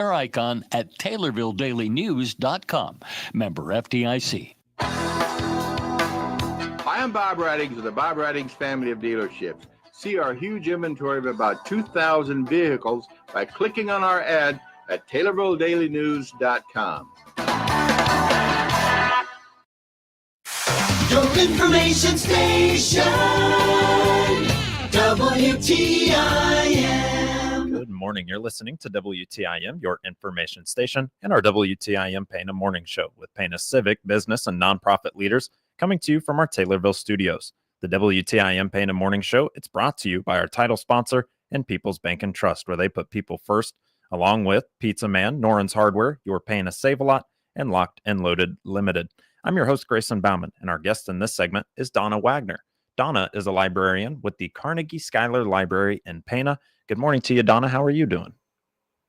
icon at TaylorvilleDailyNews.com. Member FDIC. Hi, I'm Bob Reddings of the Bob Reddings family of dealerships. See our huge inventory of about 2,000 vehicles by clicking on our ad at TaylorvilleDailyNews.com. Your information station, WTIM. Good morning. You're listening to WTIM, your information station, and our WTIM Pana Morning Show with Pana civic, business, and nonprofit leaders coming to you from our Taylorville studios. The WTIM Pana Morning Show, it's brought to you by our title sponsor and People's Bank and Trust, where they put people first, along with Pizza Man, Noren's Hardware, Your Pana Save-A-Lot, and Locked and Loaded Limited. I'm your host, Grayson Bauman, and our guest in this segment is Donna Wagner. Donna is a librarian with the Carnegie Schuyler Library in Pana. Good morning to you, Donna. How are you doing?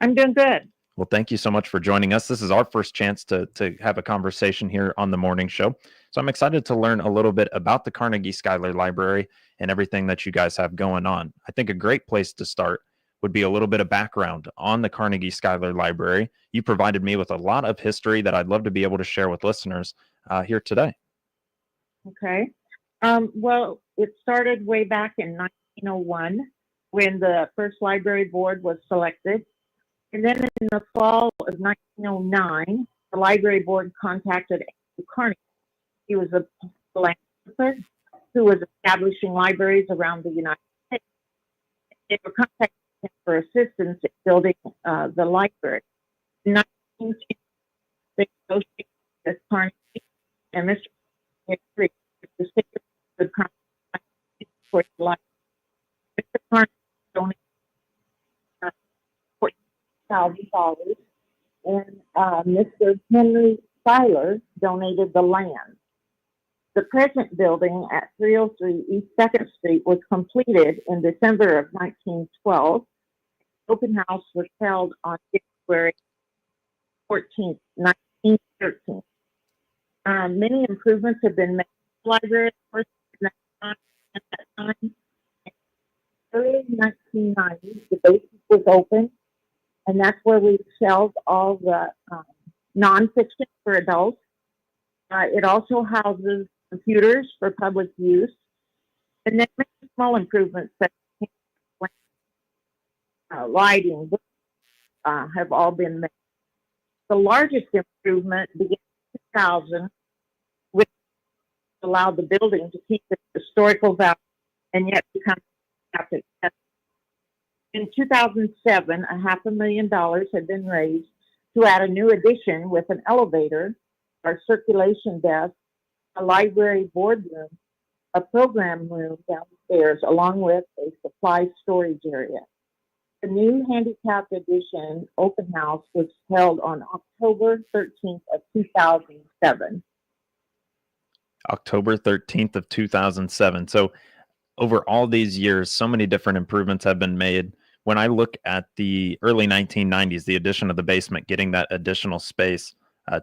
I'm doing good. Well, thank you so much for joining us. This is our first chance to have a conversation here on the morning show. So I'm excited to learn a little bit about the Carnegie Schuyler Library and everything that you guys have going on. I think a great place to start would be a little bit of background on the Carnegie Schuyler Library. You provided me with a lot of history that I'd love to be able to share with listeners here today. Okay. Well, it started way back in 1901 when the first library board was selected. And then in the fall of 1909, the library board contacted Andrew Carnegie. He was a philanthropist who was establishing libraries around the United States. They were contacting him for assistance in building the library. In 1910, they associated with Carnegie and Mr. Carnegie, the secret of Carnegie for the library. Mr. Carnegie donated $14,000, and Mr. Henry Schuyler donated the land. The present building at 303 East 2nd Street was completed in December of 1912. Open house was held on January 14th, 1913. Many improvements have been made to the library, of course, at that time. In early 1990s, the basement was open, and that's where we shelved all the nonfiction for adults. It also houses computers for public use, and then many small improvements such as lighting have all been made. The largest improvement began in 2000, which allowed the building to keep its historical value and yet become accessible. In 2007, $500,000 had been raised to add a new addition with an elevator, our circulation desk, a library boardroom, a program room downstairs, along with a supply storage area. The new handicapped edition open house was held on October 13th of 2007. October 13th of 2007. So over all these years, so many different improvements have been made. When I look at the early 1990s, the addition of the basement, getting that additional space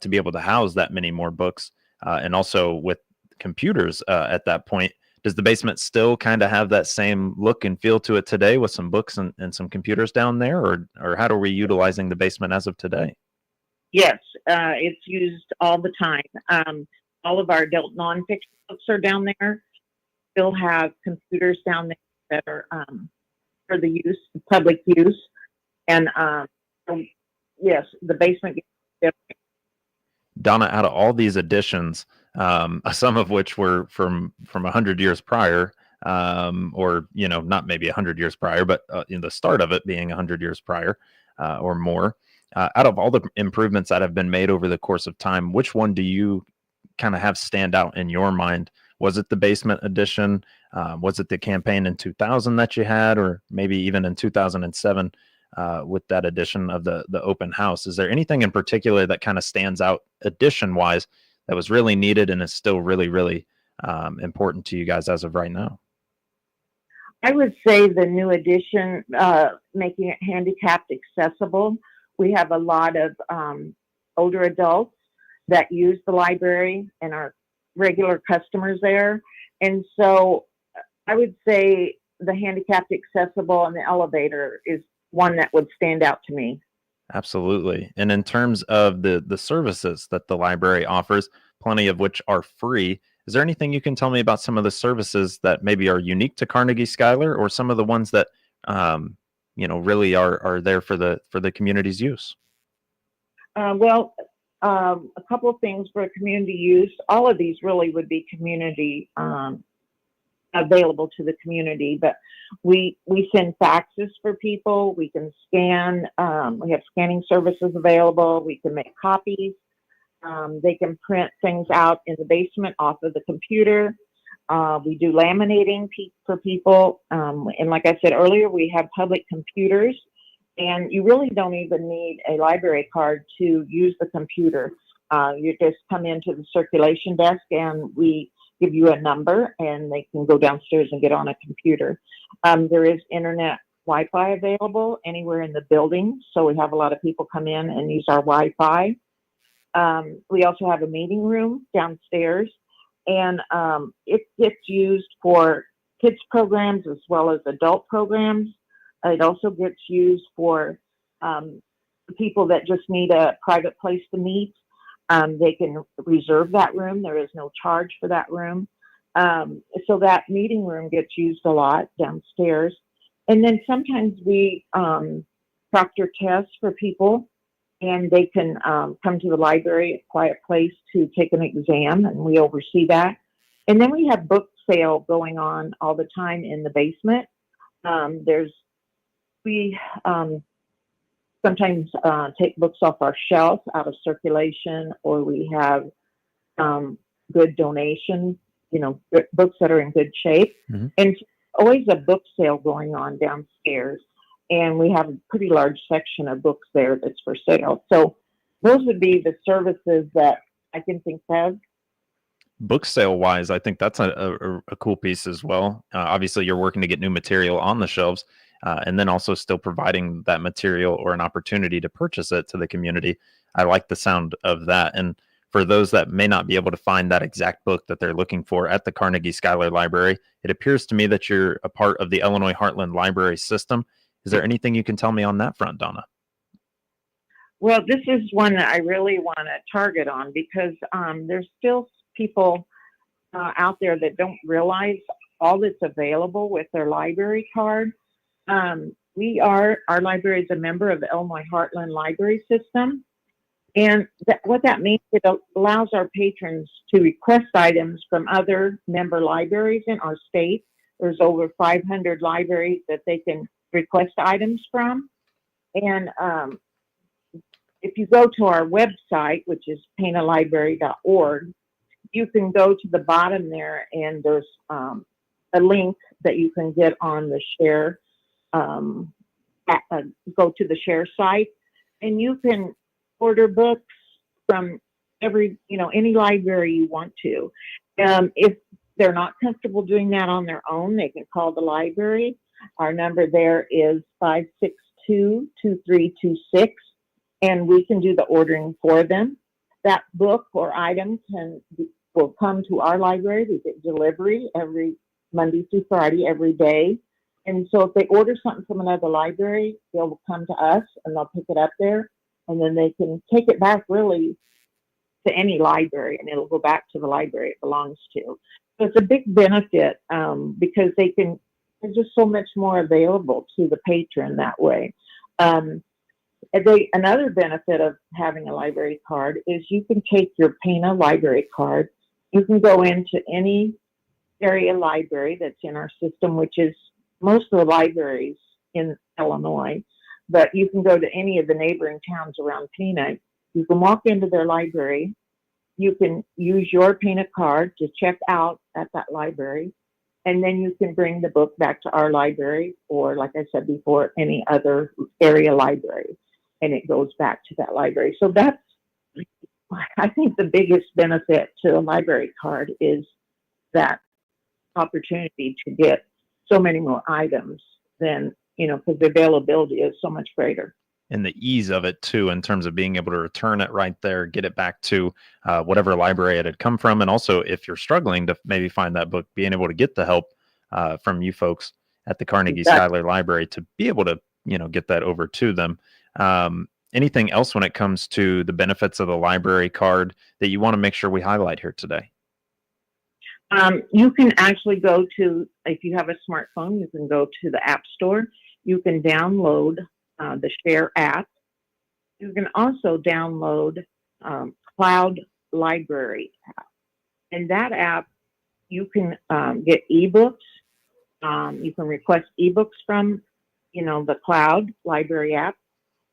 to be able to house that many more books, and also with computers at that point, does the basement still kind of have that same look and feel to it today with some books and some computers down there, or how are we utilizing the basement as of today? Yes, it's used all the time. All of our adult nonfiction books are down there. Still have computers down there that are for the use, public use, and yes, the basement gets different. Donna, out of all these additions, some of which were from 100 years prior, or not maybe 100 years prior, but in the start of it being 100 years prior or more, out of all the improvements that have been made over the course of time, which one do you kind of have stand out in your mind? Was it the basement addition? Was it the campaign in 2000 that you had, or maybe even in 2007 with that addition of the open house? Is there anything in particular that kind of stands out addition wise that was really needed and is still really, really important to you guys as of right now? I would say the new addition, making it handicapped accessible. We have a lot of older adults that use the library and are regular customers there. And so I would say the handicapped accessible and the elevator is one that would stand out to me. Absolutely. And in terms of the services that the library offers, plenty of which are free, is there anything you can tell me about some of the services that maybe are unique to Carnegie Schuyler, or some of the ones that really are there for the community's use? Well, a couple of things for community use. All of these really would be community available to the community, but we send faxes for people. We can scan. We have scanning services available. We can make copies. They can print things out in the basement off of the computer. We do laminating for people. And like I said earlier, we have public computers, and you really don't even need a library card to use the computer. You just come into the circulation desk and we give you a number and they can go downstairs and get on a computer. There is internet Wi-Fi available anywhere in the building. So we have a lot of people come in and use our Wi-Fi. We also have a meeting room downstairs, and it gets used for kids programs as well as adult programs. It also gets used for people that just need a private place to meet. They can reserve that room. There is no charge for that room. So that meeting room gets used a lot downstairs. And then sometimes we proctor tests for people, and they can come to the library, a quiet place, to take an exam, and we oversee that. And then we have book sale going on all the time in the basement. We sometimes take books off our shelf out of circulation, or we have good donations, books that are in good shape. Mm-hmm. And always a book sale going on downstairs. And we have a pretty large section of books there that's for sale. So those would be the services that I can think of. Book sale wise, I think that's a cool piece as well. Obviously, you're working to get new material on the shelves, and then also still providing that material or an opportunity to purchase it to the community. I like the sound of that. And for those that may not be able to find that exact book that they're looking for at the Carnegie Schuyler Library, it appears to me that you're a part of the Illinois Heartland Library System. Is there anything you can tell me on that front, Donna? Well, this is one that I really want to target on, because there's still people out there that don't realize all that's available with their library card. Our library is a member of the Illinois Heartland Library System. And what that means, it allows our patrons to request items from other member libraries in our state. There's over 500 libraries that they can request items from. And if you go to our website, which is panalibrary.org, you can go to the bottom there, and there's a link that you can get on the share, go to the share site, and you can order books from any library you want to. If they're not comfortable doing that on their own, they can call the library. Our number there is 562-2326, and we can do the ordering for them. That book or item will come to our library. We get delivery every Monday through Friday, every day. And so if they order something from another library, they'll come to us and they'll pick it up there, and then they can take it back really to any library, and it'll go back to the library it belongs to. So it's a big benefit because there's just so much more available to the patron that way. Another benefit of having a library card is you can take your Pana library card. You can go into any area library that's in our system, which is most of the libraries in Illinois, but you can go to any of the neighboring towns around Pana. You can walk into their library. You can use your Pana card to check out at that library, and then you can bring the book back to our library, or like I said before, any other area library, and it goes back to that library. So that's, I think, the biggest benefit to a library card is that opportunity to get so many more items than, because the availability is so much greater. And the ease of it too, in terms of being able to return it right there, get it back to whatever library it had come from. And also, if you're struggling to maybe find that book, being able to get the help from you folks at the Carnegie Schuyler Library to be able to, get that over to them. Anything else when it comes to the benefits of the library card that you want to make sure we highlight here today? You can actually go to, if you have a smartphone, you can go to the App Store. You can download the Share app. You can also download Cloud Library app. In that app, you can get ebooks. You can request ebooks from, the Cloud Library app.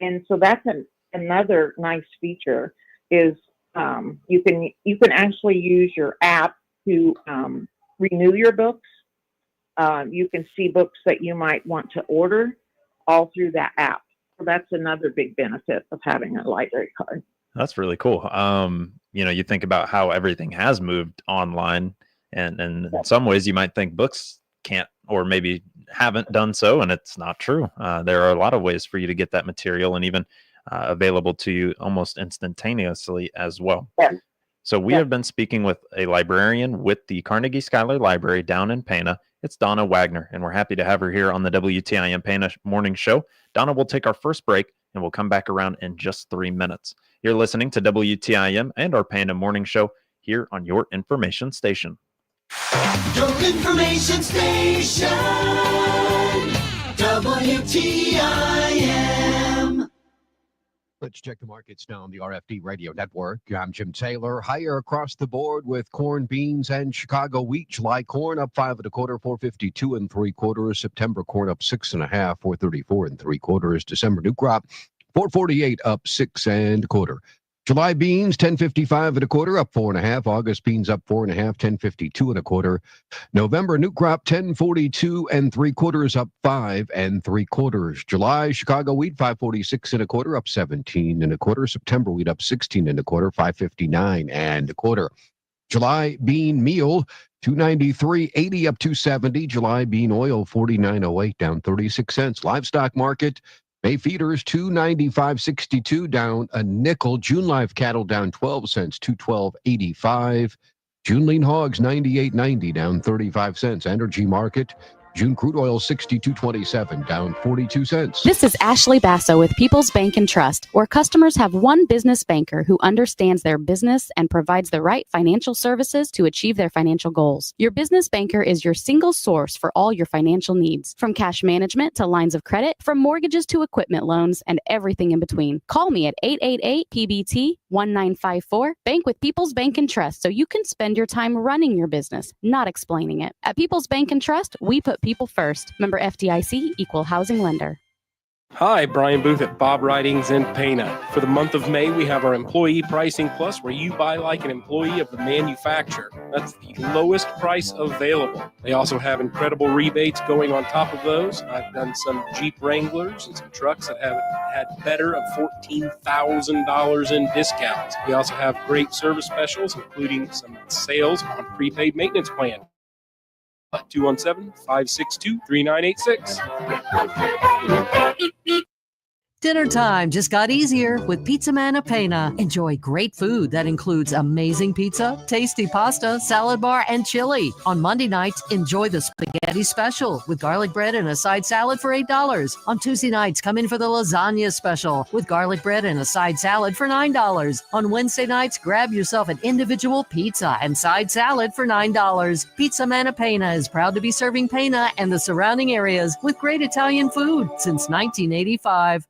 And so that's another nice feature is you can actually use your app to renew your books. You can see books that you might want to order all through that app. So that's another big benefit of having a library card. That's really cool. You think about how everything has moved online, and in some ways you might think books can't or maybe haven't done so, and it's not true. There are a lot of ways for you to get that material and even available to you almost instantaneously as well. Yeah. So we have been speaking with a librarian with the Carnegie Schuyler Library down in Pana. It's Donna Wagner, and we're happy to have her here on the WTIM Pana Morning Show. Donna will take our first break, and we'll come back around in just 3 minutes. You're listening to WTIM and our Pana Morning Show here on your information station. Your information station, WTIM. Let's check the markets now on the RFD Radio Network. I'm Jim Taylor. Higher across the board with corn, beans, and Chicago wheat. July corn up 5 1/4, 452 3/4. September corn up 6 1/2, 434 3/4. December new crop 448 up 6 1/4. July beans 1055 1/4, up 4 1/2. August beans up 4 1/2, 1052 1/4. November new crop 1042 3/4, up 5 3/4. July Chicago wheat 546 1/4, up 17 1/4. September wheat up 16 1/4, 559 1/4. July bean meal 293.80, up 270. July bean oil 49.08, down 36 cents. Livestock market. May feeders 295.62, down a nickel. June live cattle down 12 cents, 212.85. June lean hogs 98.90, down 35 cents. Energy market. June crude oil 62.27, down 42 cents. This is Ashley Basso with People's Bank and Trust, where customers have one business banker who understands their business and provides the right financial services to achieve their financial goals. Your business banker is your single source for all your financial needs, from cash management to lines of credit, from mortgages to equipment loans, and everything in between. Call me at 888-PBT-1954. Bank with People's Bank and Trust so you can spend your time running your business, not explaining it. At People's Bank and Trust, we put people first. Member FDIC, Equal Housing Lender. Hi, Brian Booth at Bob Writings in Pana. For the month of May, we have our Employee Pricing Plus, where you buy like an employee of the manufacturer. That's the lowest price available. They also have incredible rebates going on top of those. I've done some Jeep Wranglers and some trucks that have had better of $14,000 in discounts. We also have great service specials, including some sales on prepaid maintenance plan. 217-562-3986. Dinner time just got easier with Pizza Man Pana. Enjoy great food that includes amazing pizza, tasty pasta, salad bar, and chili. On Monday nights, enjoy the spaghetti special with garlic bread and a side salad for $8. On Tuesday nights, come in for the lasagna special with garlic bread and a side salad for $9. On Wednesday nights, grab yourself an individual pizza and side salad for $9. Pizza Man Pana is proud to be serving Pana and the surrounding areas with great Italian food since 1985.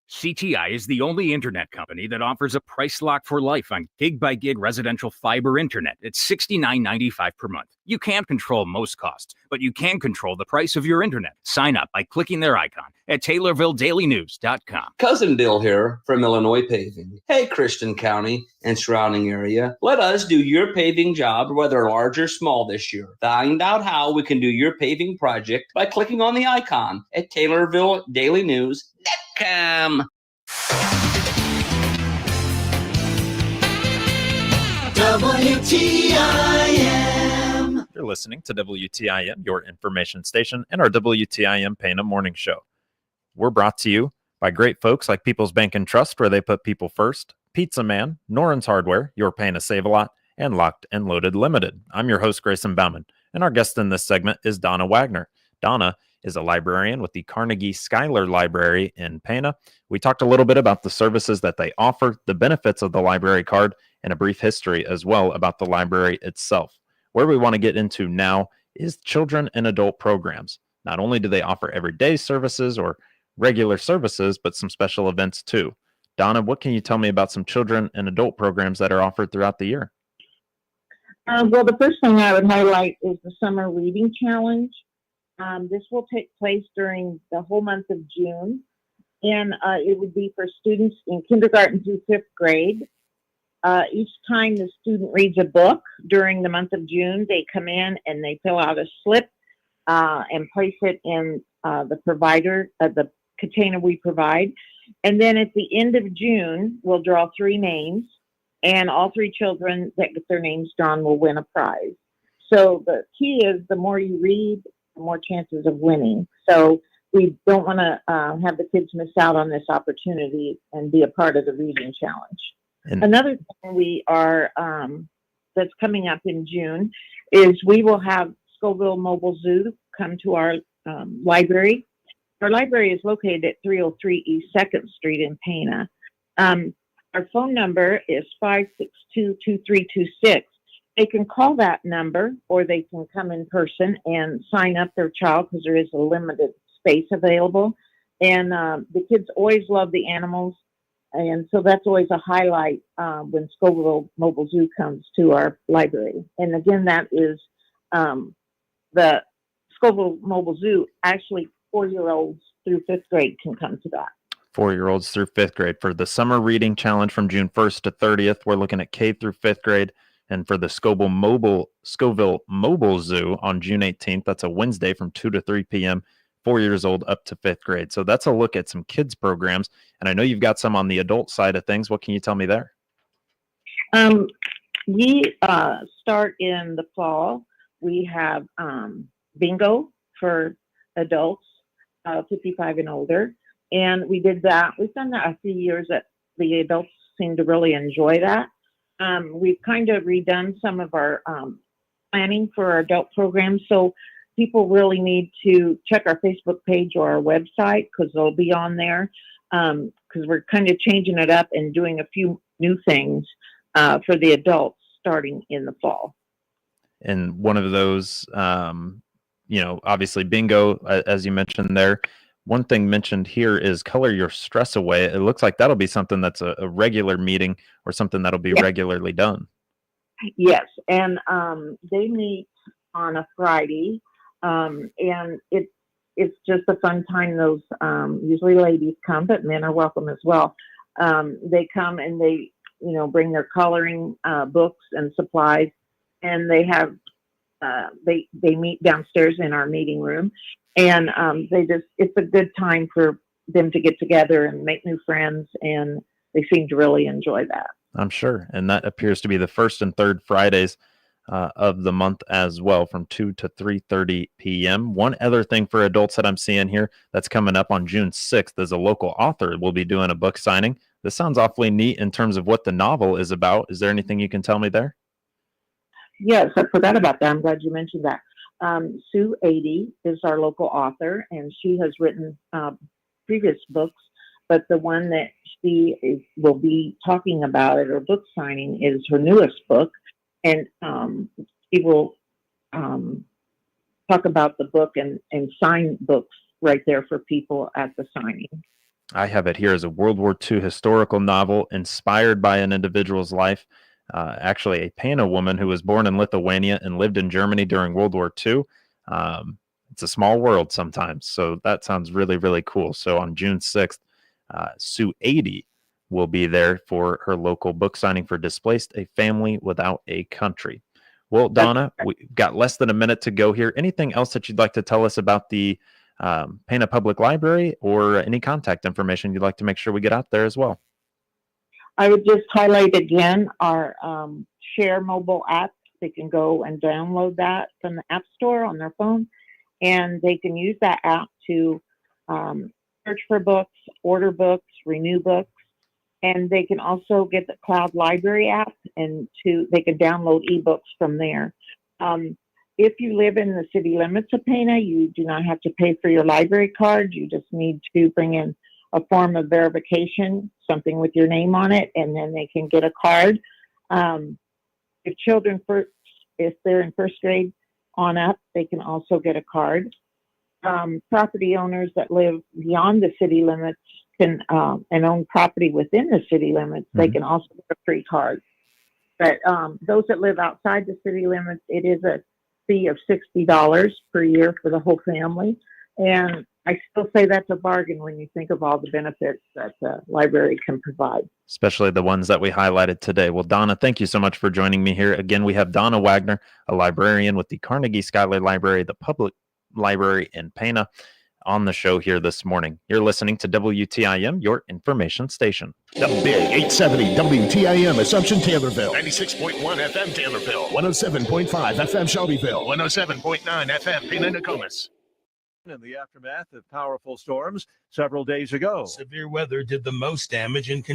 CTI is the only internet company that offers a price lock for life on gig-by-gig residential fiber internet at $69.95 per month. You can't control most costs, but you can control the price of your internet. Sign up by clicking their icon at TaylorvilleDailyNews.com. Cousin Bill here from Illinois Paving. Hey, Christian County and surrounding area, let us do your paving job, whether large or small this year. Find out how we can do your paving project by clicking on the icon at TaylorvilleDailyNews.com. WTIM. You're listening to WTIM, your information station, and our WTIM Pana Morning Show. We're brought to you by great folks like People's Bank and Trust, where they put people first, Pizza Man, Noren's Hardware, your Pana Save-A-Lot, and Locked and Loaded Limited. I'm your host, Grayson Bauman, and our guest in this segment is Donna Wagner. Donna is a librarian with the Carnegie Schuyler Library in Pana. We talked a little bit about the services that they offer, the benefits of the library card, and a brief history as well about the library itself. Where we want to get into now is children and adult programs. Not only do they offer everyday services or regular services, but some special events too. Donna, what can you tell me about some children and adult programs that are offered throughout the year? Well, the first thing I would highlight is the Summer Reading Challenge. This will take place during the whole month of June, and it would be for students in kindergarten through fifth grade. Each time the student reads a book during the month of June, they come in and they fill out a slip and place it in the container we provide. And then at the end of June, we'll draw 3 names, and all 3 children that get their names drawn will win a prize. So the key is the more you read, the more chances of winning. So we don't want to have the kids miss out on this opportunity and be a part of the reading challenge. And another thing we are that's coming up in June is we will have Scoville Mobile Zoo come to our library. Our library is located at 303 East 2nd Street in Pana. Our phone number is 562-2326. They can call that number, or they can come in person and sign up their child because there is a limited space available. And the kids always love the animals. And so that's always a highlight when Scoville Mobile Zoo comes to our library. And again, that is the Scoville Mobile Zoo. Actually, 4-year-olds through 5th grade can come to that. 4-year-olds through 5th grade. For the Summer Reading Challenge from June 1st to 30th, we're looking at K through 5th grade. And for the Scoville Mobile Zoo on June 18th, that's a Wednesday from 2 to 3 p.m., 4 years old up to 5th grade. So that's a look at some kids programs. And I know you've got some on the adult side of things. What can you tell me there? We start in the fall. We have bingo for adults 55 and older. And we did that. We've done that a few years that the adults seem to really enjoy that. We've kind of redone some of our planning for our adult programs. So people really need to check our Facebook page or our website because they'll be on there because we're kind of changing it up and doing a few new things for the adults starting in the fall. And one of those, obviously bingo, as you mentioned there. One thing mentioned here is color your stress away. It looks like that'll be something that's a regular meeting or something that'll be regularly done. Yes, and they meet on a Friday, and it's just a fun time. Those usually ladies come, but men are welcome as well. They come and they bring their coloring books and supplies, and they have they meet downstairs in our meeting room. And it's a good time for them to get together and make new friends, and they seem to really enjoy that. I'm sure. And that appears to be the first and third Fridays of the month as well, from 2 to 3:30 p.m. One other thing for adults that I'm seeing here that's coming up on June 6th is a local author will be doing a book signing. This sounds awfully neat in terms of what the novel is about. Is there anything you can tell me there? Yes, I forgot about that. I'm glad you mentioned that. Sue 80 is our local author, and she has written previous books, but the one that she will be talking about at her book signing is her newest book, and she will talk about the book and sign books right there for people at the signing. I have it here as a World War II historical novel inspired by an individual's life. Actually, a Pana woman who was born in Lithuania and lived in Germany during World War II. It's a small world sometimes, so that sounds really, really cool. So on June 6th, Sue 80 will be there for her local book signing for Displaced, a Family Without a Country. Well, Donna, we've got less than a minute to go here. Anything else that you'd like to tell us about the Pana Public Library, or any contact information you'd like to make sure we get out there as well? I would just highlight again our Share mobile app. They can go and download that from the App Store on their phone, and they can use that app to search for books, order books, renew books, and they can also get the Cloud Library app, and they can download ebooks from there. if you live in the city limits of Pana, you do not have to pay for your library card. You just need to bring in a form of verification, something with your name on it, and then they can get a card. If children, if they're in first grade on up, they can also get a card. Property owners that live beyond the city limits can and own property within the city limits, they can also get a free card. But those that live outside the city limits, it is a fee of $60 per year for the whole family. And I still say that's a bargain when you think of all the benefits that the library can provide. Especially the ones that we highlighted today. Well, Donna, thank you so much for joining me here. Again, we have Donna Wagner, a librarian with the Carnegie Schuyler Library, the public library in Pana, on the show here this morning. You're listening to WTIM, your information station. The Big 870 WTIM Assumption Taylorville. 96.1 FM Taylorville. 107.5 FM Shelbyville. 107.9 FM Pana Nokomis. In the aftermath of powerful storms several days ago. Severe weather did the most damage in Kentucky.